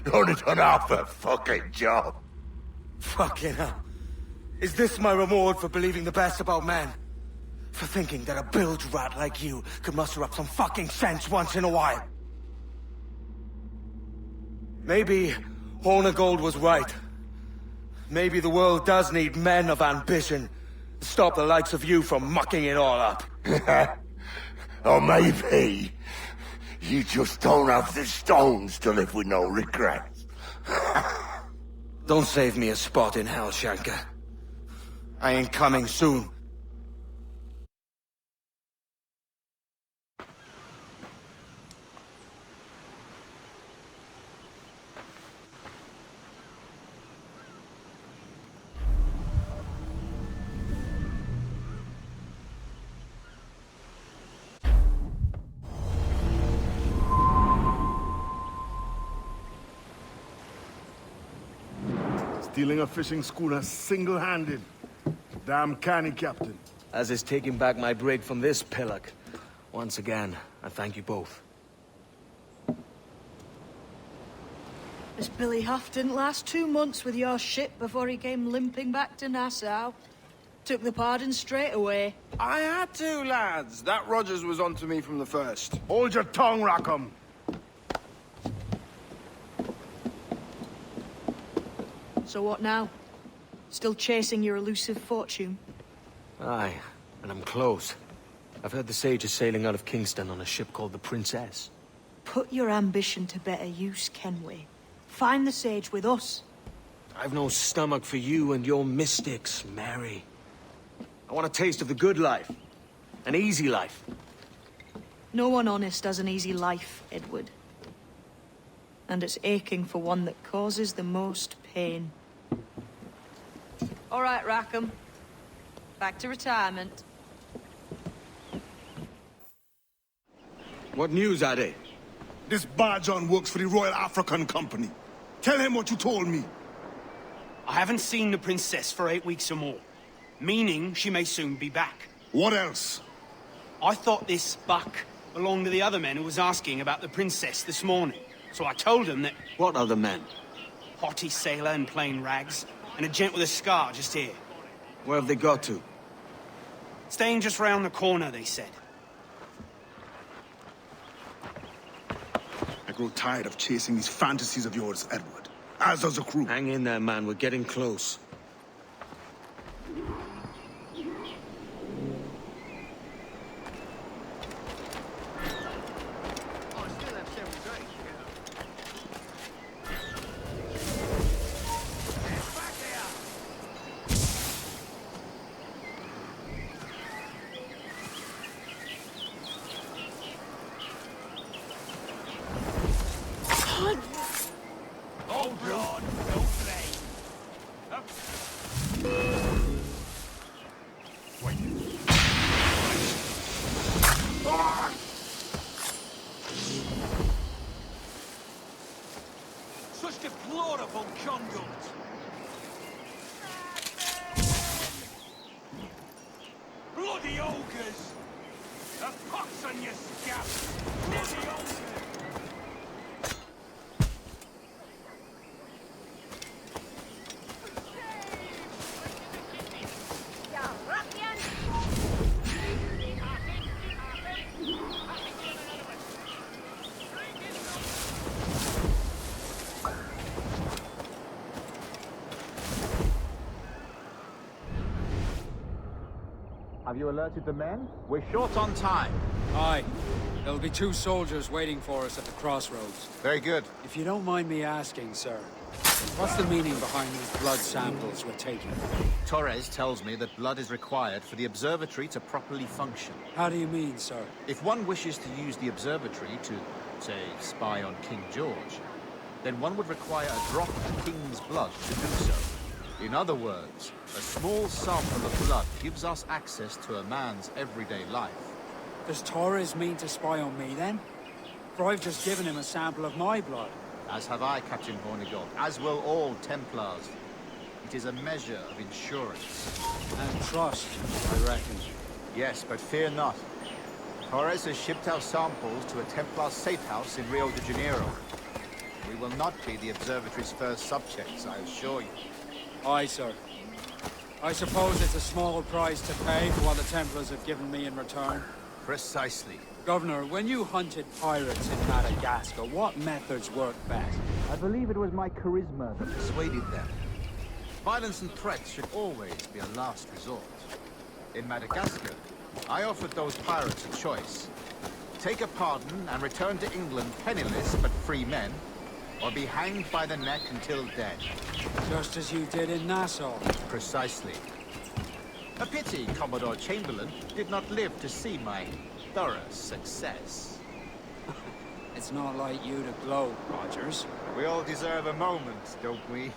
you only done half a fucking job. Fucking hell. Is this my reward for believing the best about men? For thinking that a bilge rat like you could muster up some fucking sense once in a while? Maybe Horn of Gold was right. Maybe the world does need men of ambition. Stop the likes of you from mucking it all up. Or maybe you just don't have the stones to live with no regrets. Don't save me a spot in hell, Shanka. I ain't coming soon. Stealing a fishing schooner single-handed. Damn canny, Captain. As is taking back my brig from this pillock. Once again, I thank you both. This Billy Huff didn't last 2 months with your ship before he came limping back to Nassau. Took the pardon straight away. I had to, lads. That Rogers was onto me from the first. Hold your tongue, Rackham. So what now? Still chasing your elusive fortune? Aye, and I'm close. I've heard the Sage is sailing out of Kingston on a ship called the Princess. Put your ambition to better use, Kenway. Find the Sage with us. I've no stomach for you and your mystics, Mary. I want a taste of the good life. An easy life. No one honest has an easy life, Edward. And it's aching for one that causes the most pain. All right, Rackham. Back to retirement. What news, Ade? This Barjon works for the Royal African Company. Tell him what you told me. I haven't seen the princess for 8 weeks or more, meaning she may soon be back. What else? I thought this buck belonged to the other men who was asking about the princess this morning. So I told him that... What other men? Haughty sailor in plain rags, and a gent with a scar just here. Where have they got to? Staying just round the corner, they said. I grow tired of chasing these fantasies of yours, Edward. As does the crew. Hang in there, man. We're getting close. Such deplorable conduct! Bloody ogres! A pox on your scalp! Bloody ogres! Have you alerted the men? We're short on time. Aye. There'll be 2 soldiers waiting for us at the crossroads. Very good. If you don't mind me asking, sir, what's the meaning behind these blood samples we're taking? Torres tells me that blood is required for the observatory to properly function. How do you mean, sir? If one wishes to use the observatory to, say, spy on King George, then one would require a drop of the King's blood to do so. In other words, a small sample of blood gives us access to a man's everyday life. Does Torres mean to spy on me, then? For I've just given him a sample of my blood. As have I, Captain Hornigold, as will all Templars. It is a measure of insurance. And trust, I reckon. Yes, but fear not. Torres has shipped our samples to a Templar safe house in Rio de Janeiro. We will not be the observatory's first subjects, I assure you. Aye, sir. I suppose it's a small price to pay for what the Templars have given me in return. Precisely. Governor, when you hunted pirates in Madagascar, what methods worked best? I believe it was my charisma that persuaded them. Violence and threats should always be a last resort. In Madagascar, I offered those pirates a choice. Take a pardon and return to England penniless but free men, or be hanged by the neck until dead. Just as you did in Nassau. Precisely. A pity Commodore Chamberlain did not live to see my thorough success. It's not like you to gloat, Rogers. We all deserve a moment, don't we?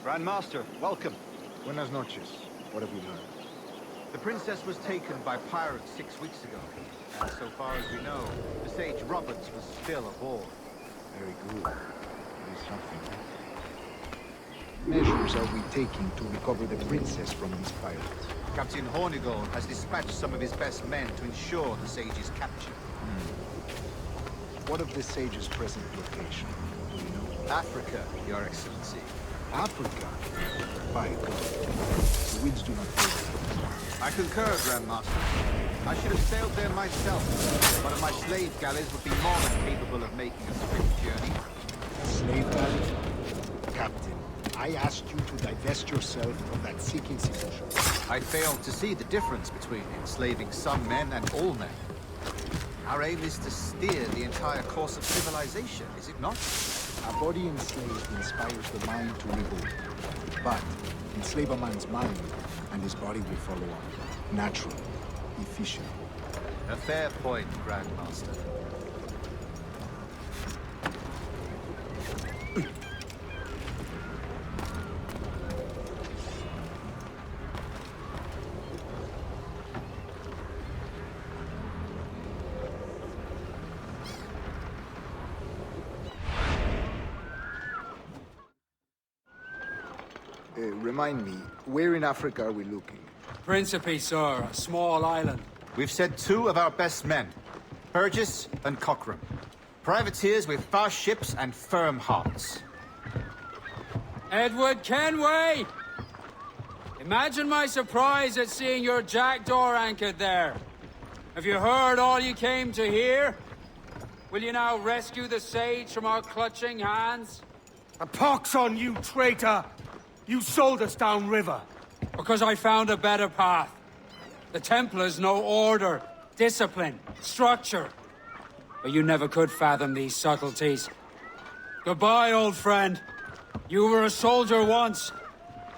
Grandmaster, welcome. Buenas noches. What have you learned? The princess was taken by pirates 6 weeks ago. And so far as we know, the sage Roberts was still aboard. Very good. That is something. Measures are we taking to recover the princess from these pirates? Captain Hornigold has dispatched some of his best men to ensure the sage's capture. What of the sage's present location? Do you know? Africa, Your Excellency. Africa? By God. The winds do not favor. I concur, Grandmaster. I should have sailed there myself. One of my slave galleys would be more than capable of making a swift journey. Slave galley? Captain, I asked you to divest yourself of that sick institution. I failed to see the difference between enslaving some men and all men. Our aim is to steer the entire course of civilization, is it not? A body enslaved inspires the mind to revolt. But enslave a man's mind, and his body will follow on. Natural. Efficient. A fair point, Grandmaster. Remind me, where in Africa are we looking? Principe, sir, a small island. We've sent 2 of our best men, Burgess and Cochrane. Privateers with fast ships and firm hearts. Edward Kenway! Imagine my surprise at seeing your jackdaw anchored there. Have you heard all you came to hear? Will you now rescue the sage from our clutching hands? A pox on you, traitor! You sold us downriver. Because I found a better path. The Templars know order, discipline, structure. But you never could fathom these subtleties. Goodbye, old friend. You were a soldier once,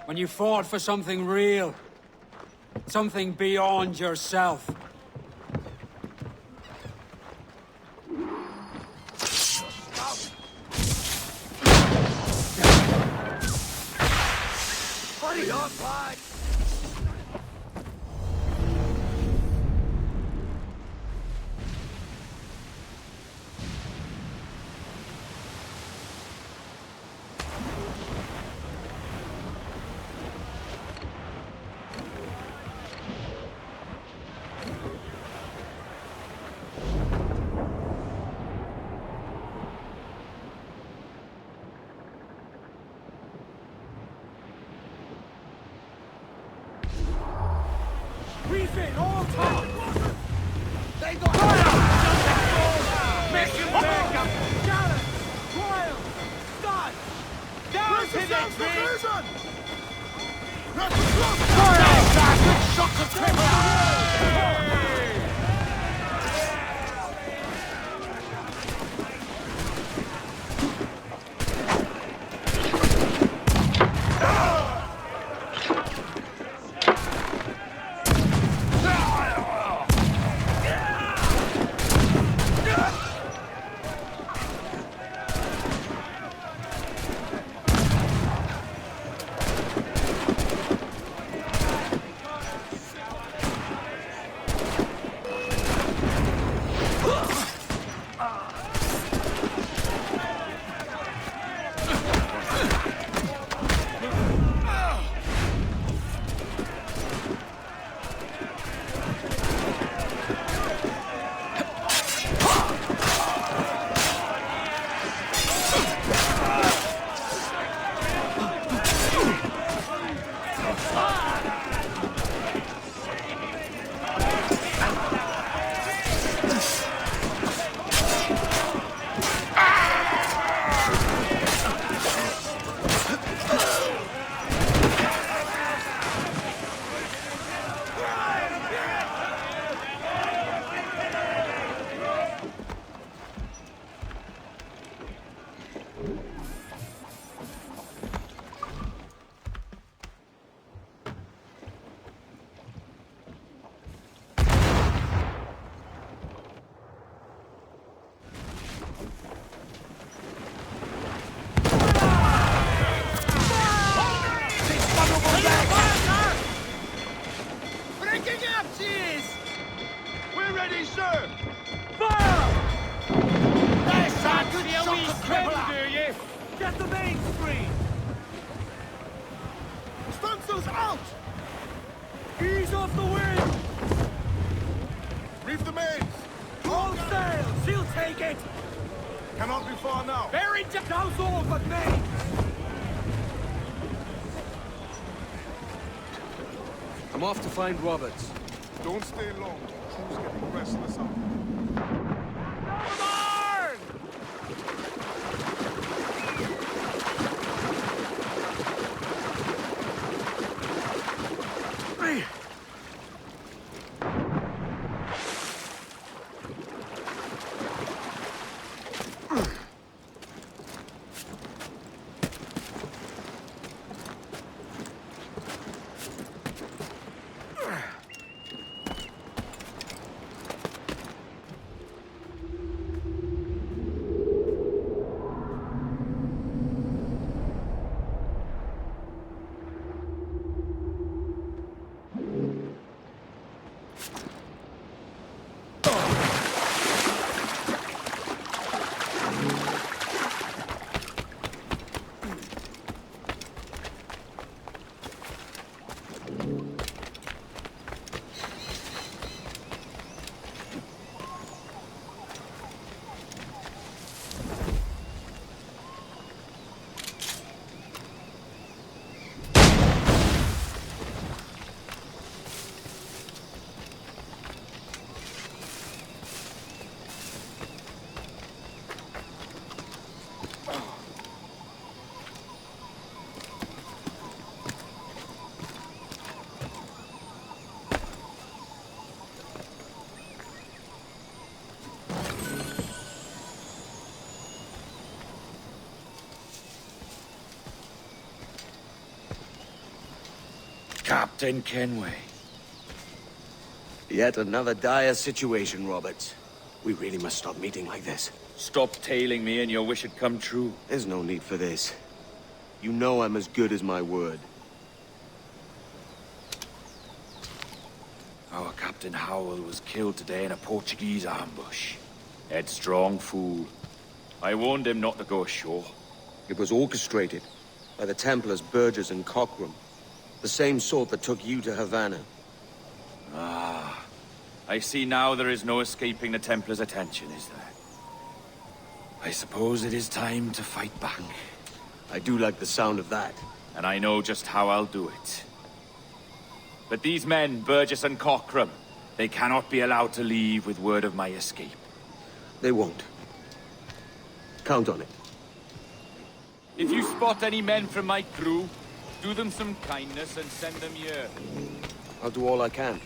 when you fought for something real. Something beyond yourself. Buddy, on flag! Reef in, all top! They got fire! Mission backup! Gallant! Royal! Scott! Down to the division! Fire! Good shot to triple! I'm off to find Roberts. Don't stay long. Crew's getting restless out. Captain Kenway. Yet another dire situation, Roberts. We really must stop meeting like this. Stop tailing me and your wish had come true. There's no need for this. You know I'm as good as my word. Our Captain Howell was killed today in a Portuguese ambush. Headstrong fool. I warned him not to go ashore. It was orchestrated by the Templars Burgess and Cockrum. The same sort that took you to Havana. Ah. I see now there is no escaping the Templars' attention, is there? I suppose it is time to fight back. I do like the sound of that. And I know just how I'll do it. But these men, Burgess and Cockram, they cannot be allowed to leave with word of my escape. They won't. Count on it. If you spot any men from my crew, do them some kindness and send them here. I'll do all I can.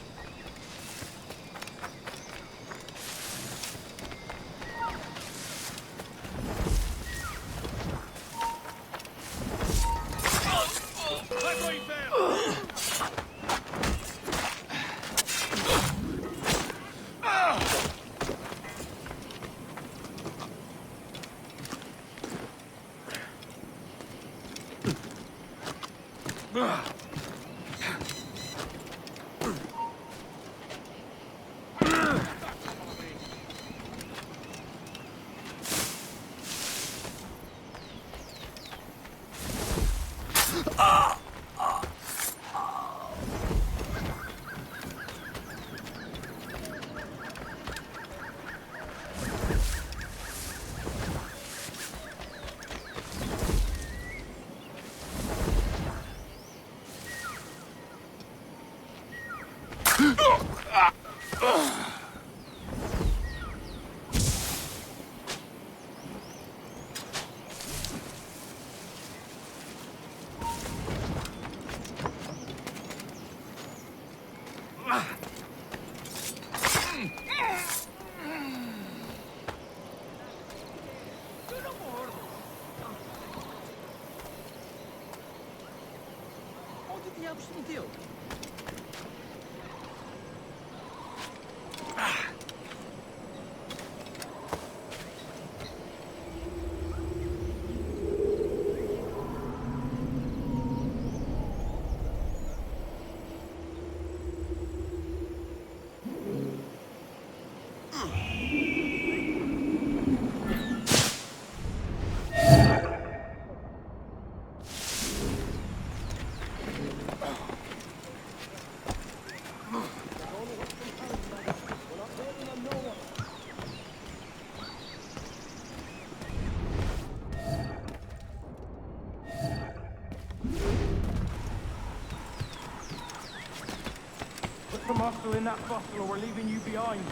Some hostile in that fossil or we're leaving you behind.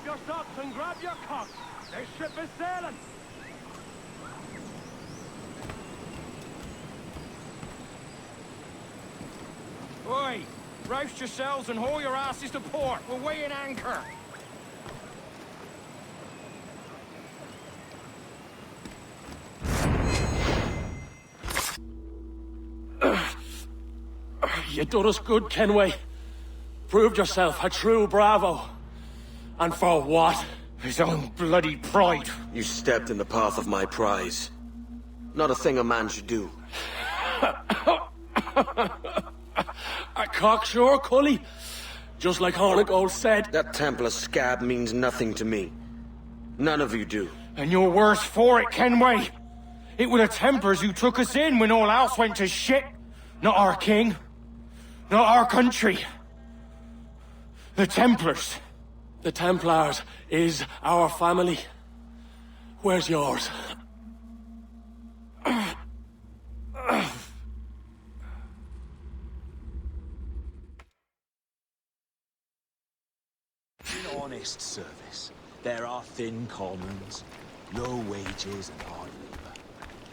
Your socks and grab your cocks. This ship is sailing. Oi! Roust yourselves and haul your asses to port. We're weighing anchor. You done us good, Kenway. Proved yourself a true bravo. And for what? His own bloody pride. You stepped in the path of my prize. Not a thing a man should do. A cocksure, Cully. Just like Hornigold said. That Templar scab means nothing to me. None of you do. And you're worse for it, Kenway. It were the Templars who took us in when all else went to shit. Not our king. Not our country. The Templars. The Templars is our family. Where's yours? In honest service, there are thin commons, low wages and hard labor.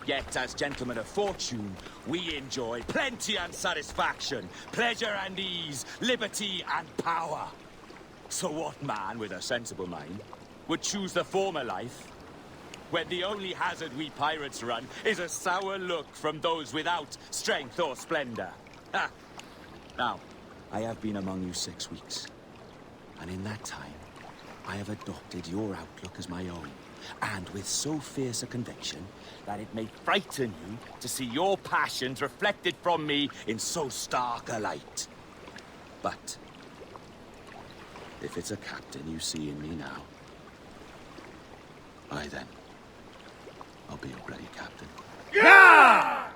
Yet, as gentlemen of fortune, we enjoy plenty and satisfaction, pleasure and ease, liberty and power. So what man with a sensible mind would choose the former life when the only hazard we pirates run is a sour look from those without strength or splendor. Ha! Now, I have been among you 6 weeks, and in that time, I have adopted your outlook as my own, and with so fierce a conviction that it may frighten you to see your passions reflected from me in so stark a light. But if it's a captain you see in me now, aye then, I'll be your bloody captain. Yeah!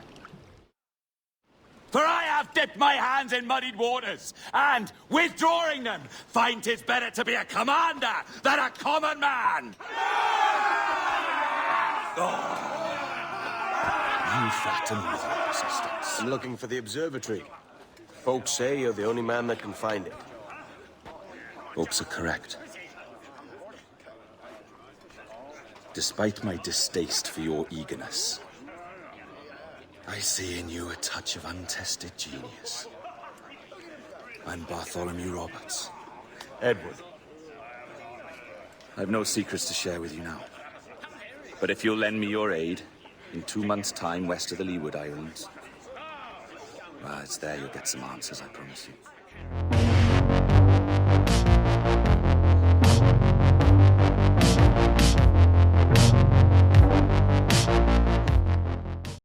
For I have dipped my hands in muddied waters, and, withdrawing them, find 'tis better to be a commander than a common man! You flatter me with your persistence. I'm looking for the observatory. Folks say you're the only man that can find it. Folks are correct. Despite my distaste for your eagerness, I see in you a touch of untested genius. I'm Bartholomew Roberts. Edward. I've no secrets to share with you now. But if you'll lend me your aid, in 2 months' time west of the Leeward Islands, well, it's there you'll get some answers, I promise you.